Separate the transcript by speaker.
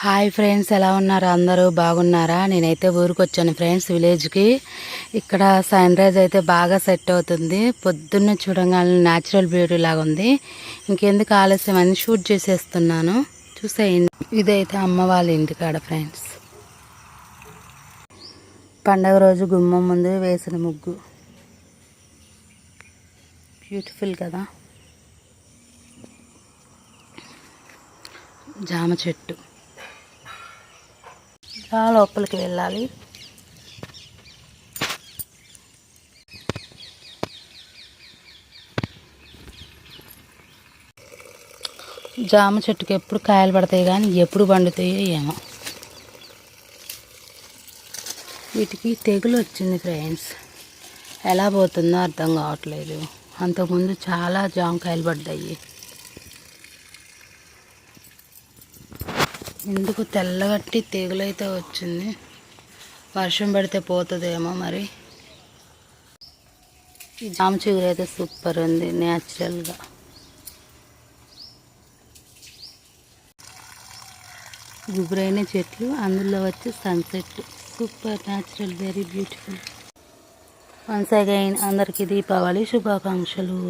Speaker 1: Hi friends, ఎలా ఉన్నారు? అందరూ బాగున్నారా? నేనైతే ఊరికి వచ్చాను ఫ్రెండ్స్, విలేజ్కి. ఇక్కడ సన్ రైజ్ అయితే బాగా సెట్ అవుతుంది. పొద్దున్న చూడగానే న్యాచురల్ బ్యూటీ లాగా ఉంది. ఇంకెందుకు ఆలస్యం అని షూట్ చేసేస్తున్నాను. చూసేయండి. ఇదైతే అమ్మ వాళ్ళ ఇంటికాడ ఫ్రెండ్స్. పండగ రోజు గుమ్మం ముందు వేసిన ముగ్గు బ్యూటిఫుల్ కదా. జామ చెట్టు. లోపలికి వెళ్ళాలి. జామ చెట్టుకి ఎప్పుడు కాయలు పడతాయి కానీ ఎప్పుడు పండుతాయో ఏమో. వీటికి తెగులు వచ్చింది ఫ్రెండ్స్. ఎలా పోతుందో అర్థం కావట్లేదు. అంతకుముందు చాలా జామకాయలు పడ్డాయి. ఎందుకు తెల్లగట్టి తెగులైతే వచ్చింది. వర్షం పడితే పోతుందేమో మరి. ఈ జామ చిగురు అయితే సూపర్ ఉంది న్యాచురల్గా. గుబురైన చెట్లు, అందులో వచ్చి sunset super natural, very beautiful. Once again అందరికీ దీపావళి శుభాకాంక్షలు.